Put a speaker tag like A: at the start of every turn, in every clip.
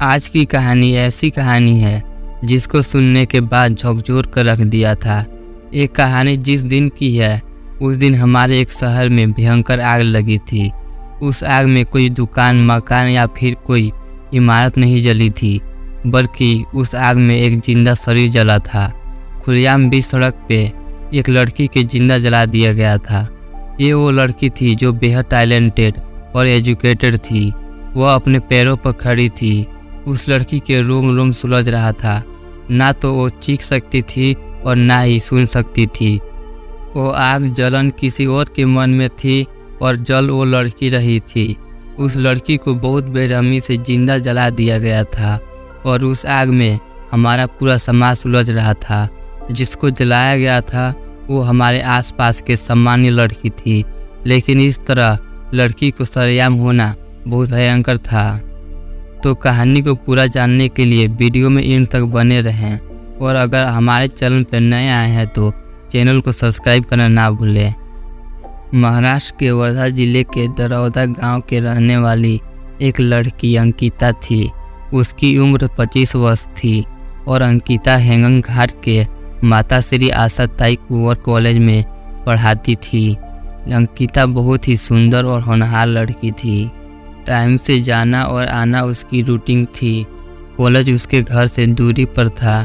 A: आज की कहानी ऐसी कहानी है जिसको सुनने के बाद झकझोर कर रख दिया था। एक कहानी जिस दिन की है, उस दिन हमारे एक शहर में भयंकर आग लगी थी। उस आग में कोई दुकान, मकान या फिर कोई इमारत नहीं जली थी, बल्कि उस आग में एक जिंदा शरीर जला था। खुलेआम बीच सड़क पे एक लड़की के जिंदा जला दिया गया था। ये वो लड़की थी जो बेहद टैलेंटेड और एजुकेटेड थी। वह अपने पैरों पर खड़ी थी। उस लड़की के रोम रोम सुलझ रहा था। ना तो वो चीख सकती थी और ना ही सुन सकती थी। वो आग जलन किसी और के मन में थी और जल वो लड़की रही थी। उस लड़की को बहुत बेरहमी से जिंदा जला दिया गया था और उस आग में हमारा पूरा समाज सुलझ रहा था। जिसको जलाया गया था वो हमारे आसपास के सामान्य लड़की थी, लेकिन इस तरह लड़की को सरेआम होना बहुत भयंकर था। तो कहानी को पूरा जानने के लिए वीडियो में इन तक बने रहें, और अगर हमारे चैनल पर नए आए हैं तो चैनल को सब्सक्राइब करना ना भूलें। महाराष्ट्र के वर्धा जिले के दरौदा गांव के रहने वाली एक लड़की अंकिता थी। उसकी उम्र 25 वर्ष थी और अंकिता हैंगंग घाट के माता श्री आशाताई कुंवर कॉलेज में पढ़ाती थी। अंकिता बहुत ही सुंदर और होनहार लड़की थी। टाइम से जाना और आना उसकी रूटीन थी। कॉलेज उसके घर से दूरी पर था,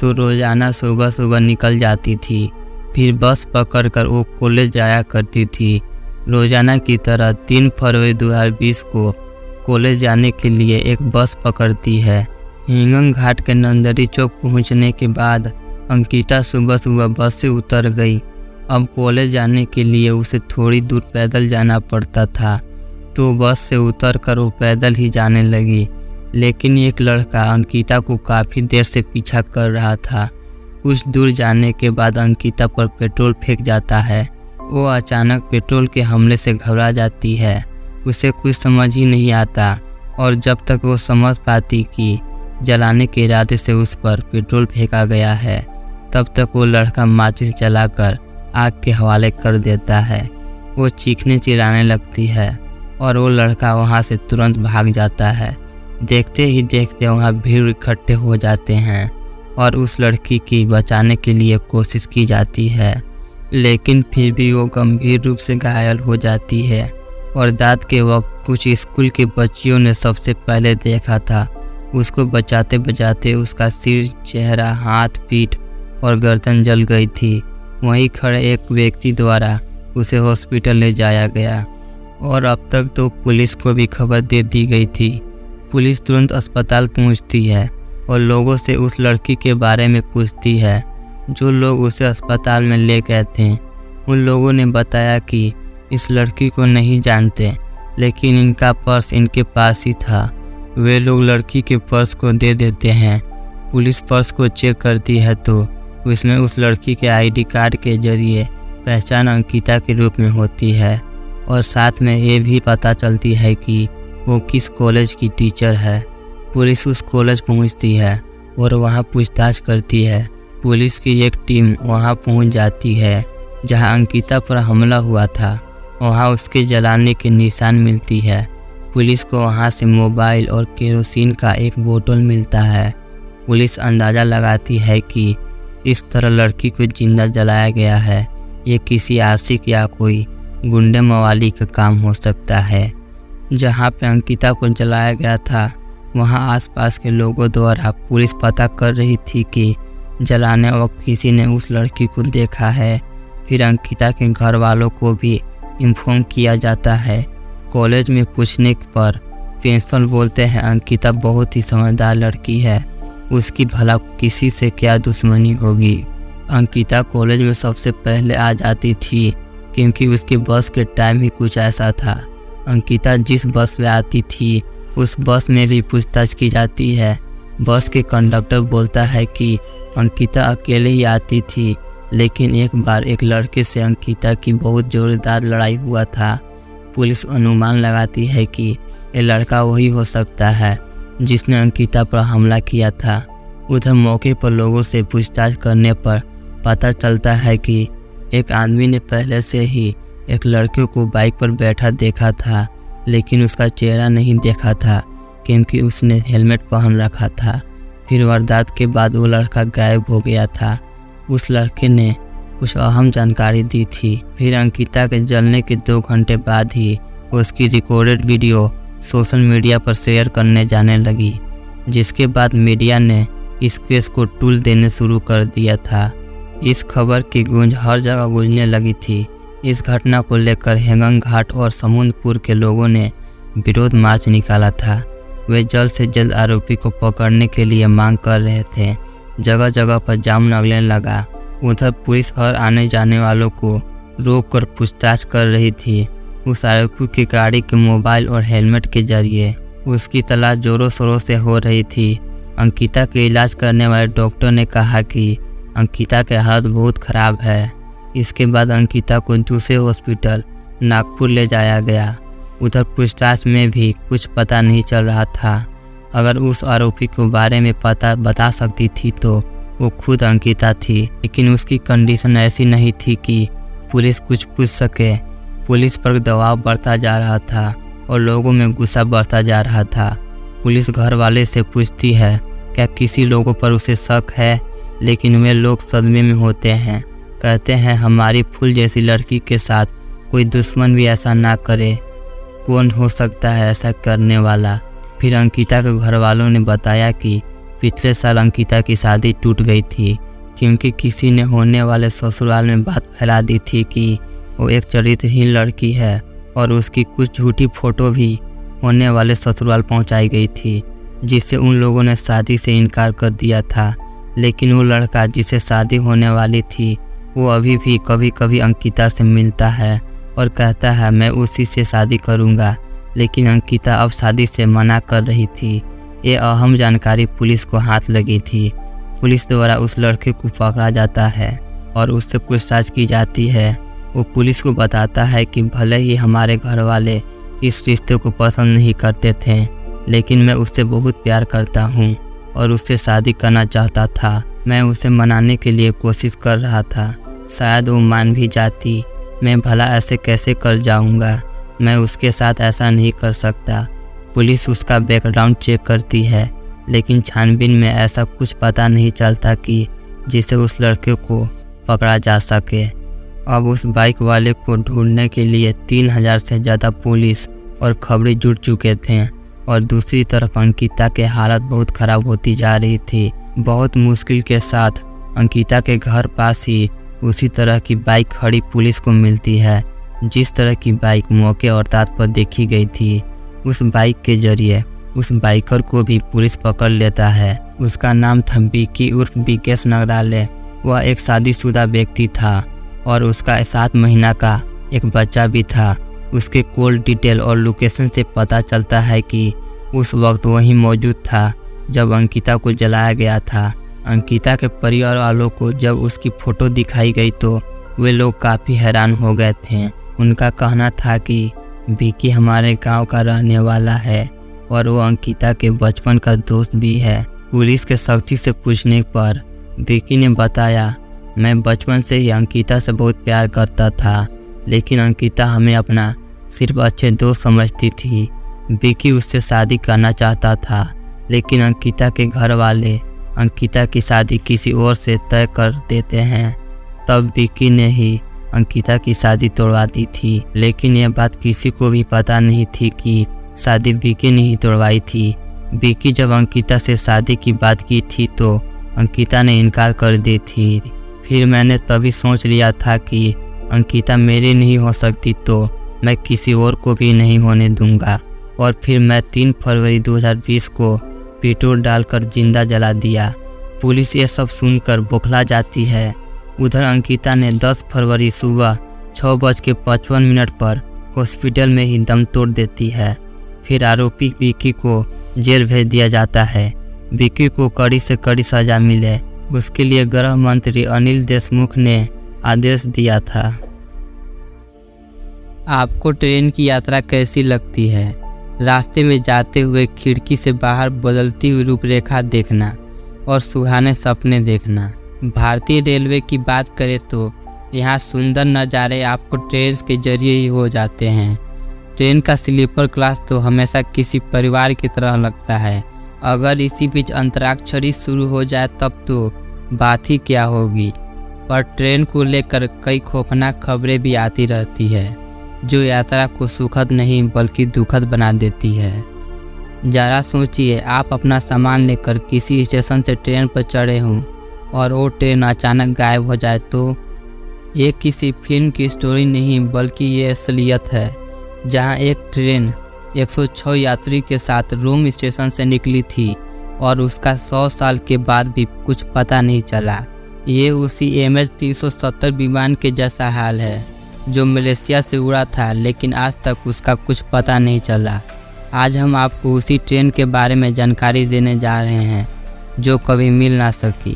A: तो रोज़ाना सुबह सुबह निकल जाती थी। फिर बस पकड़कर वो कॉलेज जाया करती थी। रोज़ाना की तरह 3 फरवरी 2020 को कॉलेज जाने के लिए एक बस पकड़ती है। हैंगंग घाट के नंदरी चौक पहुंचने के बाद अंकिता सुबह सुबह बस से उतर गई। अब कॉलेज जाने के लिए उसे थोड़ी दूर पैदल जाना पड़ता था, तो बस से उतरकर वो पैदल ही जाने लगी। लेकिन एक लड़का अंकिता को काफ़ी देर से पीछा कर रहा था। कुछ दूर जाने के बाद अंकिता पर पेट्रोल फेंक जाता है। वो अचानक पेट्रोल के हमले से घबरा जाती है। उसे कुछ समझ ही नहीं आता, और जब तक वो समझ पाती कि जलाने के इरादे से उस पर पेट्रोल फेंका गया है, तब तक वो लड़का माचिस जलाकर आग के हवाले कर देता है। वो चीखने चिल्लाने लगती है और वो लड़का वहाँ से तुरंत भाग जाता है। देखते ही देखते वहाँ भीड़ इकट्ठे हो जाते हैं और उस लड़की की बचाने के लिए कोशिश की जाती है, लेकिन फिर भी वो गंभीर रूप से घायल हो जाती है। और रात के वक्त कुछ स्कूल के बच्चियों ने सबसे पहले देखा था। उसको बचाते बचाते उसका सिर, चेहरा, हाथ, पीठ और गर्दन जल गई थी। वहीं खड़े एक व्यक्ति द्वारा उसे हॉस्पिटल ले जाया गया और अब तक तो पुलिस को भी खबर दे दी गई थी। पुलिस तुरंत अस्पताल पहुंचती है और लोगों से उस लड़की के बारे में पूछती है। जो लोग उसे अस्पताल में ले गए थे, उन लोगों ने बताया कि इस लड़की को नहीं जानते, लेकिन इनका पर्स इनके पास ही था। वे लोग लड़की के पर्स को दे देते हैं। पुलिस पर्स को चेक करती है तो उसमें उस लड़की के आईडी कार्ड के जरिए पहचान अंकिता के रूप में होती है, और साथ में ये भी पता चलती है कि वो किस कॉलेज की टीचर है। पुलिस उस कॉलेज पहुंचती है और वहां पूछताछ करती है। पुलिस की एक टीम वहां पहुंच जाती है जहां अंकिता पर हमला हुआ था। वहां उसके जलाने के निशान मिलती है। पुलिस को वहां से मोबाइल और केरोसिन का एक बोतल मिलता है। पुलिस अंदाज़ा लगाती है कि इस तरह लड़की को जिंदा जलाया गया है। ये किसी आशिक या कोई गुंडे मवाली का काम हो सकता है। जहां पे अंकिता को जलाया गया था, वहां आसपास के लोगों द्वारा पुलिस पता कर रही थी कि जलाने वक्त किसी ने उस लड़की को देखा है। फिर अंकिता के घर वालों को भी इन्फॉर्म किया जाता है। कॉलेज में पूछने पर प्रिंसिपल बोलते हैं अंकिता बहुत ही समझदार लड़की है, उसकी भला किसी से क्या दुश्मनी होगी। अंकिता कॉलेज में सबसे पहले आ जाती थी क्योंकि उसके बस के टाइम ही कुछ ऐसा था। अंकिता जिस बस में आती थी उस बस में भी पूछताछ की जाती है। बस के कंडक्टर बोलता है कि अंकिता अकेले ही आती थी, लेकिन एक बार एक लड़के से अंकिता की बहुत जोरदार लड़ाई हुआ था। पुलिस अनुमान लगाती है कि ये लड़का वही हो सकता है जिसने अंकिता पर हमला किया था। उधर मौके पर लोगों से पूछताछ करने पर पता चलता है कि एक आदमी ने पहले से ही एक लड़के को बाइक पर बैठा देखा था, लेकिन उसका चेहरा नहीं देखा था। क्योंकि उसने हेलमेट पहन रखा था। फिर वारदात के बाद वो लड़का गायब हो गया था। उस लड़के ने कुछ अहम जानकारी दी थी। फिर अंकिता के जलने के 2 घंटे बाद ही उसकी रिकॉर्डेड वीडियो सोशल मीडिया पर शेयर करने जाने लगी, जिसके बाद मीडिया ने इस केस को टूल देने शुरू कर दिया था। इस खबर की गूंज हर जगह गूंजने लगी थी। इस घटना को लेकर हेंगंग घाट और समुद्रपुर के लोगों ने विरोध मार्च निकाला था। वे जल्द से जल्द आरोपी को पकड़ने के लिए मांग कर रहे थे। जगह जगह पर जाम लगने लगा। उधर पुलिस हर आने जाने वालों को रोक कर पूछताछ कर रही थी। उस आरोपी की गाड़ी के मोबाइल और हेलमेट के जरिए उसकी तलाश जोरों शोरों से हो रही थी। अंकिता के इलाज करने वाले डॉक्टर ने कहा कि अंकिता की हालत बहुत ख़राब है। इसके बाद अंकिता को दूसरे हॉस्पिटल नागपुर ले जाया गया। उधर पूछताछ में भी कुछ पता नहीं चल रहा था। अगर उस आरोपी के बारे में पता बता सकती थी तो वो खुद अंकिता थी, लेकिन उसकी कंडीशन ऐसी नहीं थी कि पुलिस कुछ पूछ सके। पुलिस पर दबाव बढ़ता जा रहा था और लोगों में गुस्सा बढ़ता जा रहा था। पुलिस घर वाले से पूछती है क्या किसी लोगों पर उसे शक है, लेकिन वे लोग सदमे में होते हैं। कहते हैं हमारी फूल जैसी लड़की के साथ कोई दुश्मन भी ऐसा ना करे। कौन हो सकता है ऐसा करने वाला? फिर अंकिता के घर वालों ने बताया कि पिछले साल अंकिता की शादी टूट गई थी, क्योंकि किसी ने होने वाले ससुराल में बात फैला दी थी कि वो एक चरित्रहीन लड़की है, और उसकी कुछ झूठी फोटो भी होने वाले ससुराल पहुंचाई गई थी, जिससे उन लोगों ने शादी से इनकार कर दिया था। लेकिन वो लड़का जिसे शादी होने वाली थी वो अभी भी कभी कभी अंकिता से मिलता है और कहता है मैं उसी से शादी करूंगा, लेकिन अंकिता अब शादी से मना कर रही थी। ये अहम जानकारी पुलिस को हाथ लगी थी। पुलिस द्वारा उस लड़के को पकड़ा जाता है और उससे पूछताछ की जाती है। वो पुलिस को बताता है कि भले ही हमारे घर वाले इस रिश्ते को पसंद नहीं करते थे, लेकिन मैं उससे बहुत प्यार करता हूँ और उससे शादी करना चाहता था। मैं उसे मनाने के लिए कोशिश कर रहा था, शायद वो मान भी जाती। मैं भला ऐसे कैसे कर जाऊँगा? मैं उसके साथ ऐसा नहीं कर सकता। पुलिस उसका बैकग्राउंड चेक करती है, लेकिन छानबीन में ऐसा कुछ पता नहीं चलता कि जिससे उस लड़के को पकड़ा जा सके। अब उस बाइक वाले को ढूंढने के लिए 3000 से ज़्यादा पुलिस और खबरें जुट चुके थे, और दूसरी तरफ अंकिता की हालत बहुत ख़राब होती जा रही थी। बहुत मुश्किल के साथ अंकिता के घर पास ही उसी तरह की बाइक खड़ी पुलिस को मिलती है, जिस तरह की बाइक मौके और रात पर देखी गई थी। उस बाइक के जरिए उस बाइकर को भी पुलिस पकड़ लेता है। उसका नाम था विकी उर्फ विकेश नगराले। वह एक शादीशुदा व्यक्ति था और उसका 7 महीना का एक बच्चा भी था। उसके कॉल डिटेल और लोकेशन से पता चलता है कि उस वक्त वहीं मौजूद था जब अंकिता को जलाया गया था। अंकिता के परिवार वालों को जब उसकी फ़ोटो दिखाई गई तो वे लोग काफ़ी हैरान हो गए थे। उनका कहना था कि विकी हमारे गांव का रहने वाला है और वो अंकिता के बचपन का दोस्त भी है। पुलिस के सख्ती से पूछने पर विकी ने बताया, मैं बचपन से ही अंकिता से बहुत प्यार करता था, लेकिन अंकिता हमें अपना सिर्फ अच्छे दोस्त समझती थी। विकी उससे शादी करना चाहता था, लेकिन अंकिता के घर वाले अंकिता की शादी किसी और से तय कर देते हैं। तब विकी ने ही अंकिता की शादी तोड़वा दी थी, लेकिन यह बात किसी को भी पता नहीं थी कि शादी विकी ने ही तोड़वाई थी। विकी जब अंकिता से शादी की बात की थी तो अंकिता ने इनकार कर दी थी। फिर मैंने तभी सोच लिया था कि अंकिता मेरी नहीं हो सकती तो मैं किसी और को भी नहीं होने दूंगा, और फिर मैं 3 फरवरी 2020 को पेट्रोल डालकर जिंदा जला दिया। पुलिस ये सब सुनकर बौखला जाती है। उधर अंकिता ने 10 फरवरी सुबह 6:55 पर हॉस्पिटल में ही दम तोड़ देती है। फिर आरोपी विकी को जेल भेज दिया जाता है। विकी को कड़ी से कड़ी सजा मिले, उसके लिए गृह मंत्री अनिल देशमुख ने आदेश दिया था। आपको ट्रेन की यात्रा कैसी लगती है? रास्ते में जाते हुए खिड़की से बाहर बदलती हुई रूपरेखा देखना और सुहाने सपने देखना। भारतीय रेलवे की बात करें तो यहाँ सुंदर नज़ारे आपको ट्रेन के जरिए ही हो जाते हैं। ट्रेन का स्लीपर क्लास तो हमेशा किसी परिवार की तरह लगता है। अगर इसी बीच अंतराक्षरी शुरू हो जाए तब तो बात ही क्या होगी। पर ट्रेन को लेकर कई खौफनाक खबरें भी आती रहती है जो यात्रा को सुखद नहीं बल्कि दुखद बना देती है। जरा सोचिए, आप अपना सामान लेकर किसी स्टेशन से ट्रेन पर चढ़े हों और वो ट्रेन अचानक गायब हो जाए तो। ये किसी फिल्म की स्टोरी नहीं बल्कि ये असलियत है, जहां एक ट्रेन 106 यात्री के साथ रोम स्टेशन से निकली थी और उसका 100 साल के बाद भी कुछ पता नहीं चला। ये उसी MH370 विमान के जैसा हाल है जो मलेशिया से उड़ा था, लेकिन आज तक उसका कुछ पता नहीं चला। आज हम आपको उसी ट्रेन के बारे में जानकारी देने जा रहे हैं जो कभी मिल ना सकी।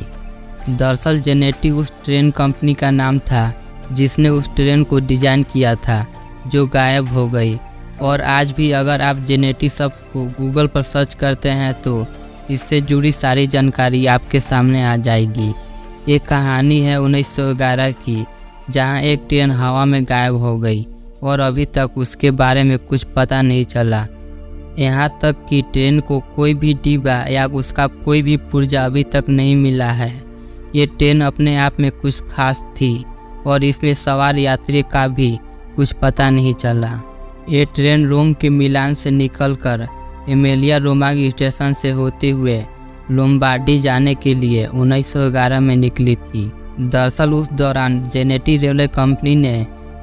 A: दरअसल जेनेटी उस ट्रेन कंपनी का नाम था जिसने उस ट्रेन को डिज़ाइन किया था जो गायब हो गई। और आज भी अगर आप जेनेटी शब्द को गूगल पर सर्च करते हैं तो इससे जुड़ी सारी जानकारी आपके सामने आ जाएगी। एक कहानी है 1911 की, जहां एक ट्रेन हवा में गायब हो गई और अभी तक उसके बारे में कुछ पता नहीं चला। यहाँ तक कि ट्रेन को कोई भी डिब्बा या उसका कोई भी पुर्जा अभी तक नहीं मिला है। ये ट्रेन अपने आप में कुछ खास थी और इसमें सवार यात्री का भी कुछ पता नहीं चला। ये ट्रेन रोम के मिलान से निकलकर एमिलिया रोमांग स्टेशन से होते हुए लोम्बार्डी जाने के लिए 1911 में निकली थी। दरअसल उस दौरान जेनेटी रेलवे कंपनी ने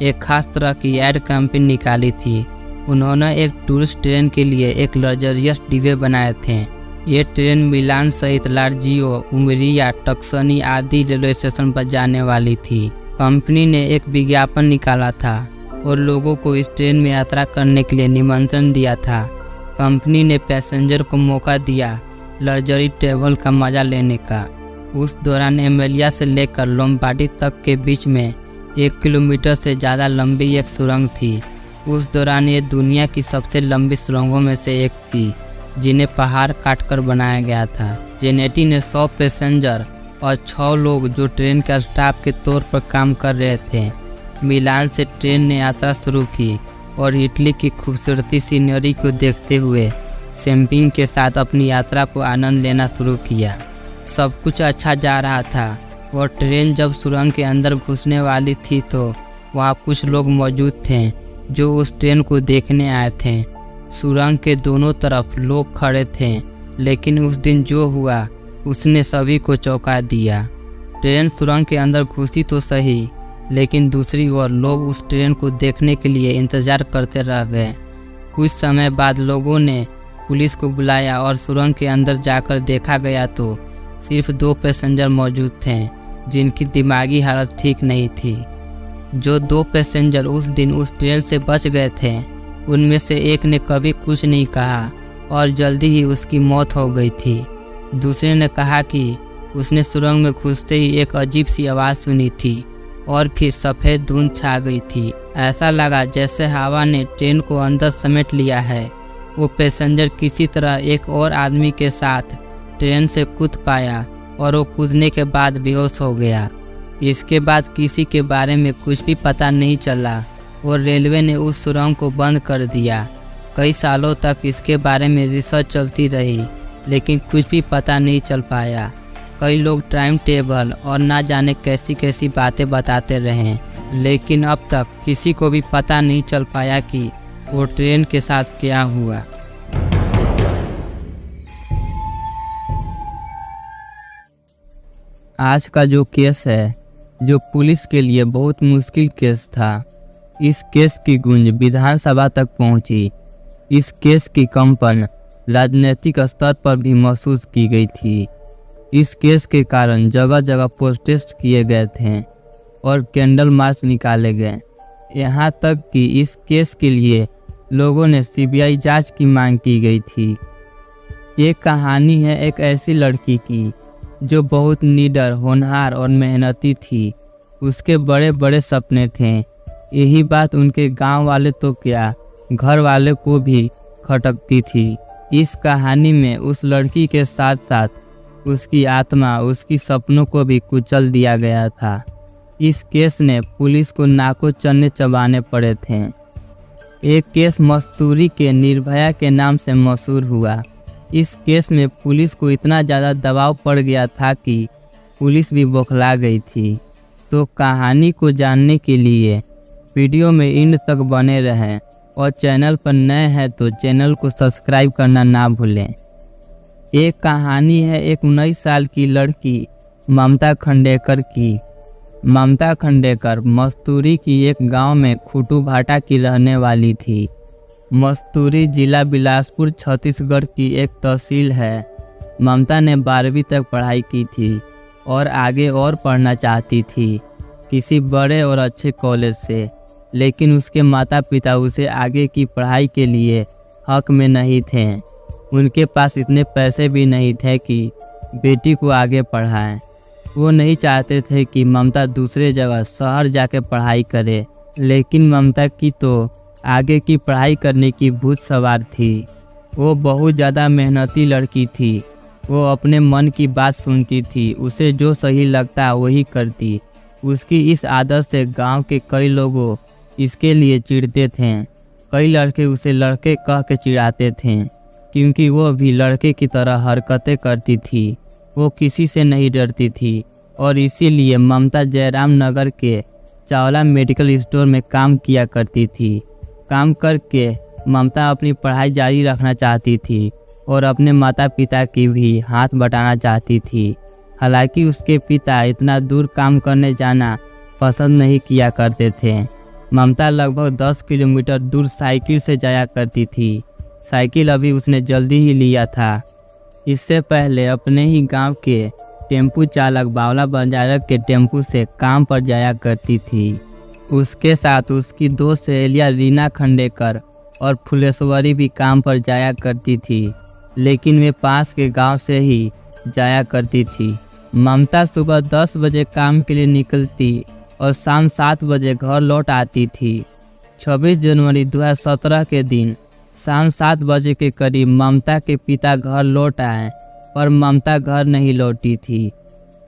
A: एक खास तरह की एड कंपनी निकाली थी। उन्होंने एक टूरिस्ट ट्रेन के लिए एक लग्जरियस डिब्बे बनाए थे। ये ट्रेन मिलान सहित लार्जियो, उमरिया, टक्सनी आदि रेलवे स्टेशन पर जाने वाली थी। कंपनी ने एक विज्ञापन निकाला था और लोगों को इस ट्रेन में यात्रा करने के लिए निमंत्रण दिया था। कंपनी ने पैसेंजर को मौका दिया लग्जरी ट्रैवल का मजा लेने का। उस दौरान एमिलिया से लेकर लोम्बार्डी तक के बीच में 1 किलोमीटर से ज़्यादा लंबी एक सुरंग थी। उस दौरान ये दुनिया की सबसे लंबी सुरंगों में से एक थी जिन्हें पहाड़ काटकर बनाया गया था। जेनेटी ने 100 पैसेंजर और 6 लोग जो ट्रेन के स्टाफ के तौर पर काम कर रहे थे। मिलान से ट्रेन ने यात्रा शुरू की और इटली की खूबसूरती सीनरी को देखते हुए शैंपेन के साथ अपनी यात्रा को आनंद लेना शुरू किया। सब कुछ अच्छा जा रहा था और ट्रेन जब सुरंग के अंदर घुसने वाली थी तो वहाँ कुछ लोग मौजूद थे जो उस ट्रेन को देखने आए थे। सुरंग के दोनों तरफ लोग खड़े थे, लेकिन उस दिन जो हुआ उसने सभी को चौंका दिया। ट्रेन सुरंग के अंदर घुसी तो सही, लेकिन दूसरी ओर लोग उस ट्रेन को देखने के लिए इंतजार करते रह गए। कुछ समय बाद लोगों ने पुलिस को बुलाया और सुरंग के अंदर जाकर देखा गया तो सिर्फ 2 पैसेंजर मौजूद थे जिनकी दिमागी हालत ठीक नहीं थी। जो 2 पैसेंजर उस दिन उस ट्रेन से बच गए थे उनमें से एक ने कभी कुछ नहीं कहा और जल्दी ही उसकी मौत हो गई थी। दूसरे ने कहा कि उसने सुरंग में घुसते ही एक अजीब सी आवाज़ सुनी थी और फिर सफ़ेद धुंध छा गई थी। ऐसा लगा जैसे हवा ने ट्रेन को अंदर समेट लिया है। वो पैसेंजर किसी तरह एक और आदमी के साथ ट्रेन से कूद पाया और वो कूदने के बाद बेहोश हो गया। इसके बाद किसी के बारे में कुछ भी पता नहीं चला और रेलवे ने उस सुरंग को बंद कर दिया। कई सालों तक इसके बारे में रिसर्च चलती रही, लेकिन कुछ भी पता नहीं चल पाया। कई लोग टाइम टेबल और ना जाने कैसी कैसी बातें बताते रहे, लेकिन अब तक किसी को भी पता नहीं चल पाया कि वो ट्रेन के साथ क्या हुआ। आज का जो केस है, जो पुलिस के लिए बहुत मुश्किल केस था, इस केस की गूंज विधानसभा तक पहुंची। इस केस की कंपन राजनीतिक स्तर पर भी महसूस की गई थी। इस केस के कारण जगह जगह प्रोटेस्ट किए गए थे और कैंडल मार्च निकाले गए। यहाँ तक कि इस केस के लिए लोगों ने CBI जांच की मांग की गई थी। ये कहानी है एक ऐसी लड़की की जो बहुत निडर, होनहार और मेहनती थी। उसके बड़े बड़े सपने थे। यही बात उनके गांव वाले तो क्या, घर वाले को भी खटकती थी। इस कहानी में उस लड़की के साथ साथ उसकी आत्मा, उसकी सपनों को भी कुचल दिया गया था। इस केस ने पुलिस को नाकों चने चबाने पड़े थे। एक केस मस्तूरी के निर्भया के नाम से मशहूर हुआ। इस केस में पुलिस को इतना ज़्यादा दबाव पड़ गया था कि पुलिस भी बौखला गई थी। तो कहानी को जानने के लिए वीडियो में एंड तक बने रहें और चैनल पर नए हैं तो चैनल को सब्सक्राइब करना ना भूलें। एक कहानी है एक 19 साल की लड़की ममता खंडेकर की। ममता खंडेकर मस्तूरी की एक गांव में खुटू भाटा की रहने वाली थी। मस्तूरी जिला बिलासपुर छत्तीसगढ़ की एक तहसील है। ममता ने 12वीं तक पढ़ाई की थी और आगे और पढ़ना चाहती थी किसी बड़े और अच्छे कॉलेज से, लेकिन उसके माता पिता उसे आगे की पढ़ाई के लिए हक में नहीं थे। उनके पास इतने पैसे भी नहीं थे कि बेटी को आगे पढ़ाएं। वो नहीं चाहते थे कि ममता दूसरे जगह शहर जाके पढ़ाई करे, लेकिन ममता की तो आगे की पढ़ाई करने की भूत सवार थी। वो बहुत ज़्यादा मेहनती लड़की थी। वो अपने मन की बात सुनती थी, उसे जो सही लगता वही करती। उसकी इस आदत से गांव के कई लोगों इसके लिए चिढ़ते थे। कई लड़के उसे लड़के कह के चिढ़ाते थे क्योंकि वो भी लड़के की तरह हरकतें करती थी। वो किसी से नहीं डरती थी और इसीलिए ममता जयराम नगर के चावला मेडिकल स्टोर में काम किया करती थी। काम करके ममता अपनी पढ़ाई जारी रखना चाहती थी और अपने माता पिता की भी हाथ बटाना चाहती थी। हालांकि उसके पिता इतना दूर काम करने जाना पसंद नहीं किया करते थे। ममता लगभग 10 किलोमीटर दूर साइकिल से जाया करती थी। साइकिल अभी उसने जल्दी ही लिया था। इससे पहले अपने ही गांव के टेम्पू चालक बावला बाजार के टेम्पू से काम पर जाया करती थी। उसके साथ उसकी दोस्त सहेलियाँ रीना खंडेकर और फुलेश्वरी भी काम पर जाया करती थी, लेकिन वे पास के गांव से ही जाया करती थी। ममता सुबह 10 बजे काम के लिए निकलती और शाम 7 बजे घर लौट आती थी। 26 जनवरी 2017 के दिन शाम 7 बजे के करीब ममता के पिता घर लौट आए, पर ममता घर नहीं लौटी थी।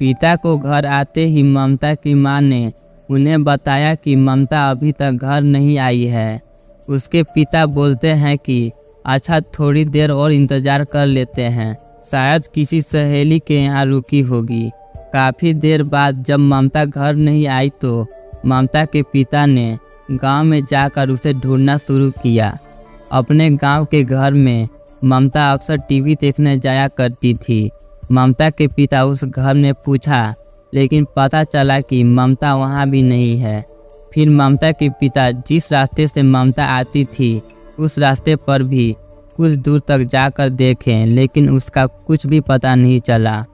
A: पिता को घर आते ही ममता की मां ने उन्हें बताया कि ममता अभी तक घर नहीं आई है। उसके पिता बोलते हैं कि अच्छा थोड़ी देर और इंतज़ार कर लेते हैं, शायद किसी सहेली के यहाँ रुकी होगी। काफ़ी देर बाद जब ममता घर नहीं आई तो ममता के पिता ने गांव में जाकर उसे ढूंढना शुरू किया। अपने गांव के घर में ममता अक्सर टीवी देखने जाया करती थी। ममता के पिता उस घर में पूछा, लेकिन पता चला कि ममता वहां भी नहीं है। फिर ममता के पिता जिस रास्ते से ममता आती थी उस रास्ते पर भी कुछ दूर तक जाकर देखें, लेकिन उसका कुछ भी पता नहीं चला।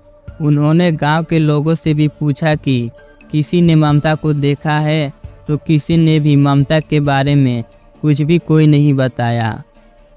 A: उन्होंने गांव के लोगों से भी पूछा कि किसी ने ममता को देखा है, तो किसी ने भी ममता के बारे में कुछ भी कोई नहीं बताया।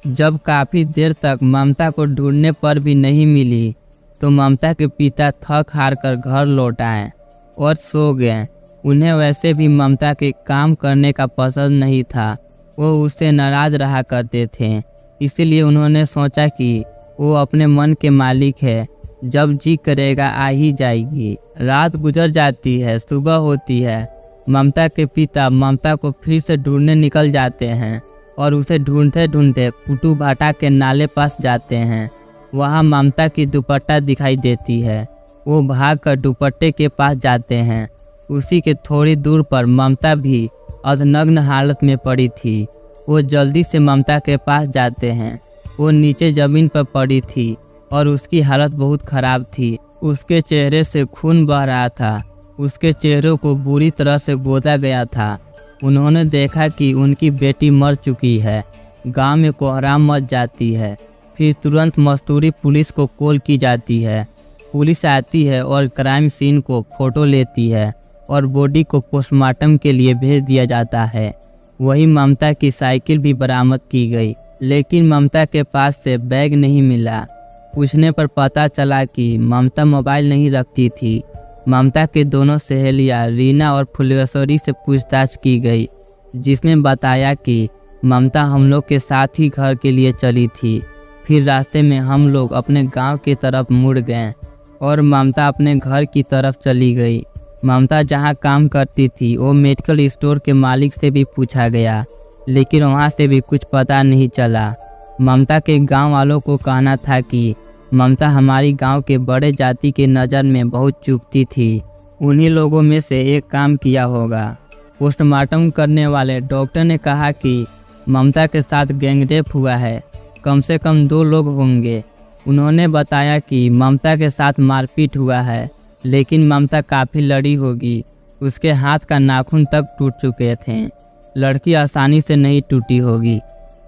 A: जब काफ़ी देर तक ममता को ढूंढने पर भी नहीं मिली तो ममता के पिता थक हार कर घर लौट आए और सो गए। उन्हें वैसे भी ममता के काम करने का पसंद नहीं था, वो उससे नाराज़ रहा करते थे। इसलिए उन्होंने सोचा कि वो अपने मन के मालिक है, जब जी करेगा आ ही जाएगी। रात गुजर जाती है, सुबह होती है। ममता के पिता ममता को फिर से ढूंढने निकल जाते हैं और उसे ढूंढते ढूंढते कुटू भाटा के नाले पास जाते हैं। वहाँ ममता की दुपट्टा दिखाई देती है। वो भागकर दुपट्टे के पास जाते हैं। उसी के थोड़ी दूर पर ममता भी अर्धनग्न हालत में पड़ी थी। वो जल्दी से ममता के पास जाते हैं। वो नीचे ज़मीन पर पड़ी थी और उसकी हालत बहुत ख़राब थी। उसके चेहरे से खून बह रहा था। उसके चेहरे को बुरी तरह से गोदा गया था। उन्होंने देखा कि उनकी बेटी मर चुकी है। गांव में कोहराम मच जाती है। फिर तुरंत मस्तूरी पुलिस को कॉल की जाती है। पुलिस आती है और क्राइम सीन को फ़ोटो लेती है और बॉडी को पोस्टमार्टम के लिए भेज दिया जाता है। वही ममता की साइकिल भी बरामद की गई, लेकिन ममता के पास से बैग नहीं मिला। पूछने पर पता चला कि ममता मोबाइल नहीं रखती थी। ममता के दोनों सहेलियाँ रीना और फुलेश्वरी से पूछताछ की गई, जिसमें बताया कि ममता हम लोग के साथ ही घर के लिए चली थी। फिर रास्ते में हम लोग अपने गांव की तरफ मुड़ गए और ममता अपने घर की तरफ चली गई। ममता जहां काम करती थी वो मेडिकल स्टोर के मालिक से भी पूछा गया, लेकिन वहाँ से भी कुछ पता नहीं चला। ममता के गांव वालों को कहना था कि ममता हमारी गांव के बड़े जाति के नज़र में बहुत चुभती थी। उन्हीं लोगों में से एक काम किया होगा। पोस्टमार्टम करने वाले डॉक्टर ने कहा कि ममता के साथ गैंगरेप हुआ है, कम से कम 2 लोग होंगे। उन्होंने बताया कि ममता के साथ मारपीट हुआ है, लेकिन ममता काफ़ी लड़ी होगी। उसके हाथ का नाखून तक टूट चुके थे। लड़की आसानी से नहीं टूटी होगी।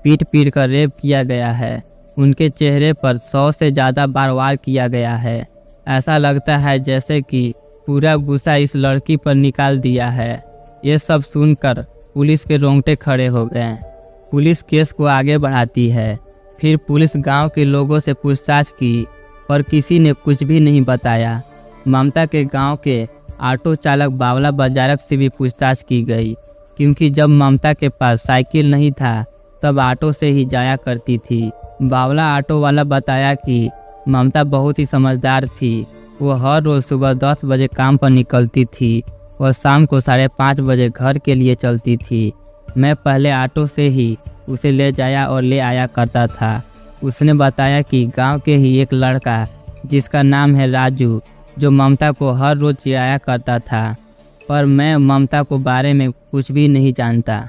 A: पीट पीट कर रेप किया गया है। उनके चेहरे पर 100 से ज़्यादा बार वार किया गया है। ऐसा लगता है जैसे कि पूरा गुस्सा इस लड़की पर निकाल दिया है। ये सब सुनकर पुलिस के रोंगटे खड़े हो गए। पुलिस केस को आगे बढ़ाती है। फिर पुलिस गांव के लोगों से पूछताछ की, पर किसी ने कुछ भी नहीं बताया। ममता के गांव के ऑटो चालक बावला बाजारक से भी पूछताछ की गई, क्योंकि जब ममता के पास साइकिल नहीं था तब ऑटो से ही जाया करती थी। बावला ऑटो वाला बताया कि ममता बहुत ही समझदार थी। वो हर रोज़ सुबह 10 बजे काम पर निकलती थी और शाम को 5:30 बजे घर के लिए चलती थी। मैं पहले ऑटो से ही उसे ले जाया और ले आया करता था। उसने बताया कि गांव के ही एक लड़का जिसका नाम है राजू, जो ममता को हर रोज़ चिढ़ाया करता था, पर मैं ममता को बारे में कुछ भी नहीं जानता।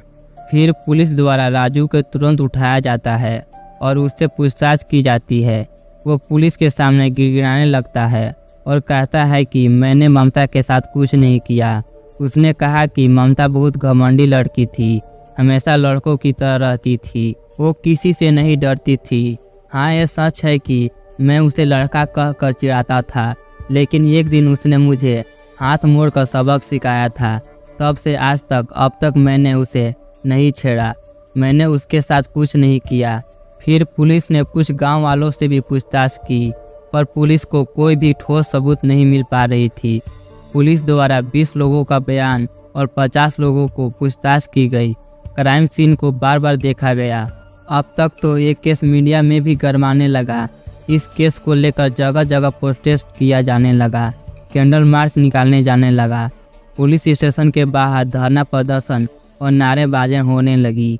A: फिर पुलिस द्वारा राजू को तुरंत उठाया जाता है और उससे पूछताछ की जाती है। वो पुलिस के सामने गिड़गिड़ाने लगता है और कहता है कि मैंने ममता के साथ कुछ नहीं किया। उसने कहा कि ममता बहुत घमंडी लड़की थी, हमेशा लड़कों की तरह रहती थी, वो किसी से नहीं डरती थी। हाँ, ये सच है कि मैं उसे लड़का कह कर चिढ़ाता था, लेकिन एक दिन उसने मुझे हाथ मोड़कर सबक सिखाया था। तब से आज तक अब तक मैंने उसे नहीं छेड़ा। मैंने उसके साथ कुछ नहीं किया। फिर पुलिस ने कुछ गांव वालों से भी पूछताछ की, पर पुलिस को कोई भी ठोस सबूत नहीं मिल पा रही थी। पुलिस द्वारा 20 लोगों का बयान और 50 लोगों को पूछताछ की गई। क्राइम सीन को बार बार देखा गया। अब तक तो ये केस मीडिया में भी गरमाने लगा। इस केस को लेकर जगह जगह प्रोटेस्ट किया जाने लगा, कैंडल मार्च निकालने जाने लगा। पुलिस स्टेशन के बाहर धरना प्रदर्शन और नारेबाजी होने लगी।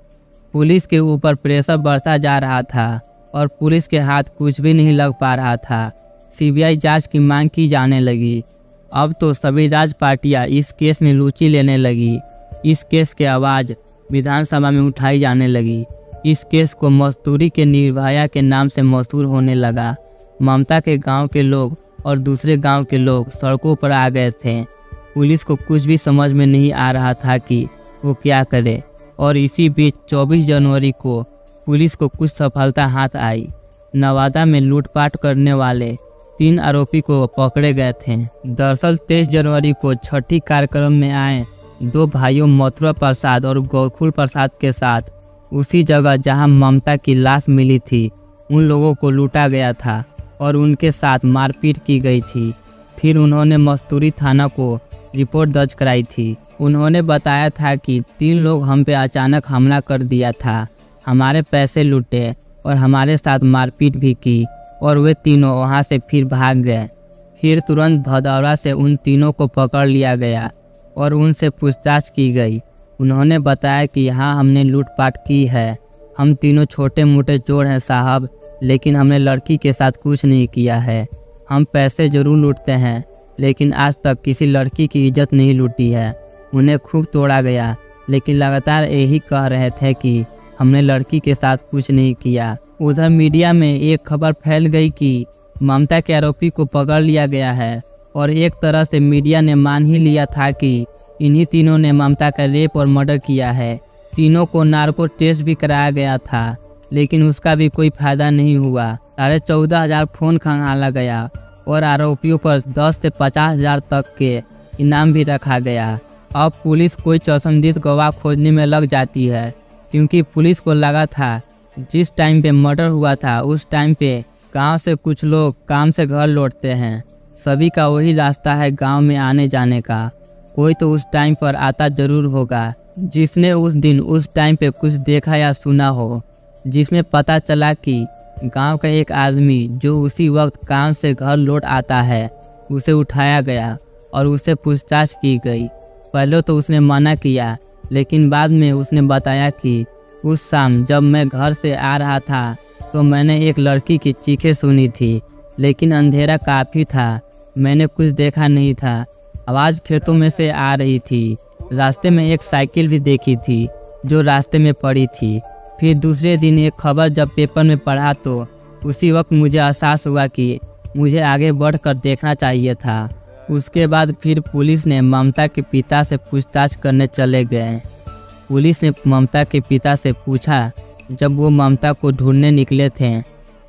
A: पुलिस के ऊपर प्रेशर बढ़ता जा रहा था और पुलिस के हाथ कुछ भी नहीं लग पा रहा था। सीबीआई जांच की मांग की जाने लगी। अब तो सभी राज पार्टियां इस केस में रुचि लेने लगी। इस केस की आवाज़ विधानसभा में उठाई जाने लगी। इस केस को मस्तूरी के निर्भया के नाम से मशहूर होने लगा। ममता के गांव के लोग और दूसरे गांव के लोग सड़कों पर आ गए थे। पुलिस को कुछ भी समझ में नहीं आ रहा था कि वो क्या करे। और इसी बीच 24 जनवरी को पुलिस को कुछ सफलता हाथ आई। नवादा में लूटपाट करने वाले 3 आरोपी को पकड़े गए थे। दरअसल 23 जनवरी को छठी कार्यक्रम में आए 2 भाइयों मथुरा प्रसाद और गोकुल प्रसाद के साथ उसी जगह जहां ममता की लाश मिली थी, उन लोगों को लूटा गया था और उनके साथ मारपीट की गई थी। फिर उन्होंने मस्तूरी थाना को रिपोर्ट दर्ज कराई थी। उन्होंने बताया था कि 3 लोग हम पे अचानक हमला कर दिया था, हमारे पैसे लूटे और हमारे साथ मारपीट भी की और वे तीनों वहां से फिर भाग गए। फिर तुरंत भदौरा से उन तीनों को पकड़ लिया गया और उनसे पूछताछ की गई। उन्होंने बताया कि हाँ, हमने लूटपाट की है, हम तीनों छोटे मोटे चोर हैं साहब, लेकिन हमने लड़की के साथ कुछ नहीं किया है। हम पैसे जरूर लूटते हैं, लेकिन आज तक किसी लड़की की इज्जत नहीं लूटी है। उन्हें खूब तोड़ा गया, लेकिन लगातार यही कह रहे थे कि हमने लड़की के साथ कुछ नहीं किया। उधर मीडिया में एक खबर फैल गई कि ममता के आरोपी को पकड़ लिया गया है और एक तरह से मीडिया ने मान ही लिया था कि इन्हीं तीनों ने ममता का रेप और मर्डर किया है। तीनों को नार्को टेस्ट भी कराया गया था, लेकिन उसका भी कोई फायदा नहीं हुआ। 14,500 फोन खंगाला गया और आरोपियों पर 10 से 50,000 तक के इनाम भी रखा गया। अब पुलिस कोई चश्मदीद गवाह खोजने में लग जाती है, क्योंकि पुलिस को लगा था जिस टाइम पे मर्डर हुआ था उस टाइम पे गांव से कुछ लोग काम से घर लौटते हैं। सभी का वही रास्ता है गांव में आने जाने का। कोई तो उस टाइम पर आता जरूर होगा जिसने उस दिन उस टाइम पे कुछ देखा या सुना हो, जिसमें पता चला कि गांव का एक आदमी जो उसी वक्त काम से घर लौट आता है, उसे उठाया गया और उससे पूछताछ की गई। पहले तो उसने मना किया, लेकिन बाद में उसने बताया कि उस शाम जब मैं घर से आ रहा था तो मैंने एक लड़की की चीखें सुनी थी, लेकिन अंधेरा काफ़ी था, मैंने कुछ देखा नहीं था। आवाज़ खेतों में से आ रही थी। रास्ते में एक साइकिल भी देखी थी जो रास्ते में पड़ी थी। फिर दूसरे दिन एक खबर जब पेपर में पढ़ा तो उसी वक्त मुझे एहसास हुआ कि मुझे आगे बढ़कर देखना चाहिए था। उसके बाद फिर पुलिस ने ममता के पिता से पूछताछ करने चले गए। पुलिस ने ममता के पिता से पूछा, जब वो ममता को ढूंढने निकले थे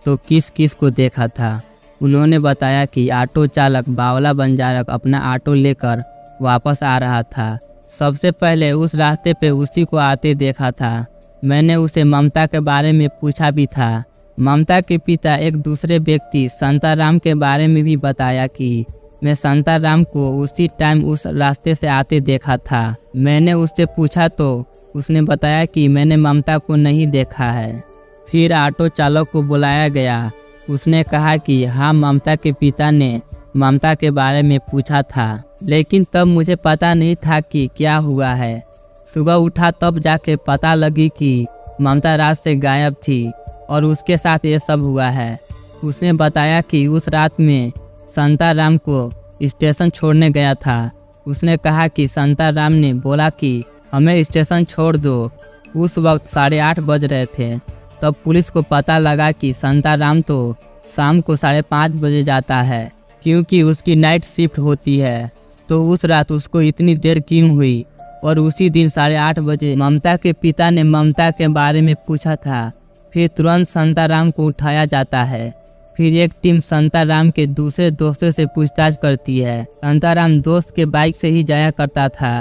A: तो किस किस को देखा था। उन्होंने बताया कि ऑटो चालक बावला बंजारक अपना ऑटो लेकर वापस आ रहा था। सबसे पहले उस रास्ते पे उसी को आते देखा था। मैंने उसे ममता के बारे में पूछा भी था। ममता के पिता एक दूसरे व्यक्ति शांताराम के बारे में भी बताया कि मैं शांताराम को उसी टाइम उस रास्ते से आते देखा था। मैंने उससे पूछा तो उसने बताया कि मैंने ममता को नहीं देखा है। फिर ऑटो चालक को बुलाया गया। उसने कहा कि हाँ, ममता के पिता ने ममता के बारे में पूछा था, लेकिन तब मुझे पता नहीं था कि क्या हुआ है। सुबह उठा तब जाके पता लगी कि ममता रात से गायब थी और उसके साथ ये सब हुआ है। उसने बताया कि उस रात में शांताराम को स्टेशन छोड़ने गया था। उसने कहा कि शांताराम ने बोला कि हमें स्टेशन छोड़ दो। उस वक्त 8:30 बज रहे थे। तब पुलिस को पता लगा कि शांताराम तो शाम को 5:30 बजे जाता है, क्योंकि उसकी नाइट शिफ्ट होती है। तो उस रात उसको इतनी देर क्यों हुई। और उसी दिन 8:30 बजे ममता के पिता ने ममता के बारे में पूछा था। फिर तुरंत शांताराम को उठाया जाता है। फिर एक टीम शांताराम के दूसरे दोस्तों से पूछताछ करती है। शांताराम दोस्त के बाइक से ही जाया करता था।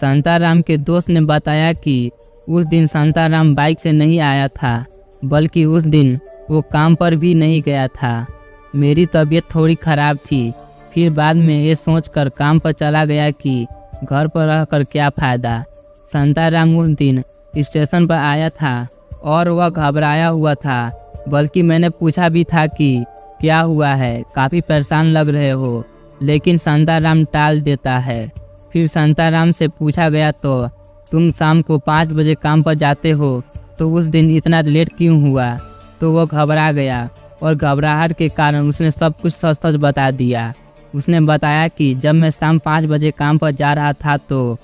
A: शांताराम के दोस्त ने बताया कि उस दिन शांताराम बाइक से नहीं आया था, बल्कि उस दिन वो काम पर भी नहीं गया था। मेरी तबीयत थोड़ी ख़राब थी। फिर बाद में ये सोचकर काम पर चला गया कि घर पर रहकर क्या फ़ायदा। शांताराम उस दिन स्टेशन पर आया था और वह घबराया हुआ था, बल्कि मैंने पूछा भी था कि क्या हुआ है, काफ़ी परेशान लग रहे हो, लेकिन शांताराम टाल देता है। फिर शांताराम से पूछा गया तो तुम शाम को 5 बजे काम पर जाते हो, तो उस दिन इतना लेट क्यों हुआ। तो वो घबरा गया और घबराहट के कारण उसने सब कुछ सच सच बता दिया। उसने बताया कि जब मैं शाम 5 बजे काम पर जा रहा था तो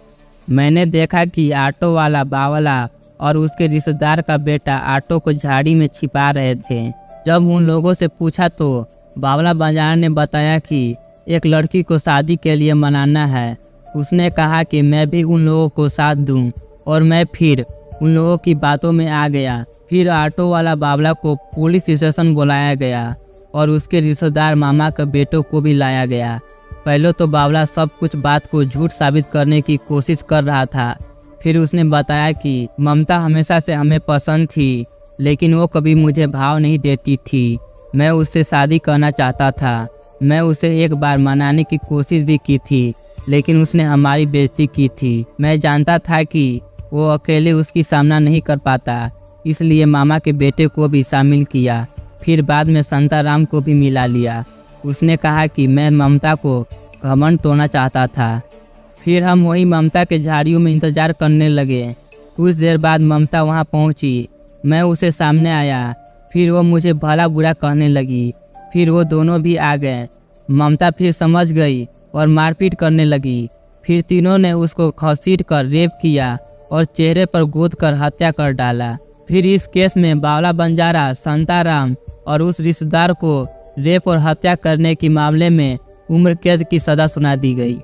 A: मैंने देखा कि ऑटो वाला बावला और उसके रिश्तेदार का बेटा ऑटो को झाड़ी में छिपा रहे थे। जब उन लोगों से पूछा तो बावला बाजार ने बताया कि एक लड़की को शादी के लिए मनाना है। उसने कहा कि मैं भी उन लोगों को साथ दूं, और मैं फिर उन लोगों की बातों में आ गया। फिर ऑटो वाला बावला को पुलिस स्टेशन बुलाया गया और उसके रिश्तेदार मामा के बेटों को भी लाया गया। पहले तो बावला सब कुछ बात को झूठ साबित करने की कोशिश कर रहा था। फिर उसने बताया कि ममता हमेशा से हमें पसंद थी, लेकिन वो कभी मुझे भाव नहीं देती थी। मैं उससे शादी करना चाहता था। मैं उसे एक बार मनाने की कोशिश भी की थी, लेकिन उसने हमारी बेइज्जती की थी। मैं जानता था कि वो अकेले उसकी सामना नहीं कर पाता, इसलिए मामा के बेटे को भी शामिल किया। फिर बाद में शांताराम को भी मिला लिया। उसने कहा कि मैं ममता को घमंड तोड़ना चाहता था। फिर हम वही ममता के झाड़ियों में इंतज़ार करने लगे। कुछ देर बाद ममता वहाँ पहुँची। मैं उसे सामने आया। फिर वो मुझे भला बुरा कहने लगी। फिर वो दोनों भी आ गए। ममता फिर समझ गई और मारपीट करने लगी। फिर तीनों ने उसको घसीट कर रेप किया और चेहरे पर गोद कर हत्या कर डाला। फिर इस केस में बावला बंजारा, शांताराम और उस रिश्तेदार को रेप और हत्या करने के मामले में उम्र कैद की सज़ा सुना दी गई।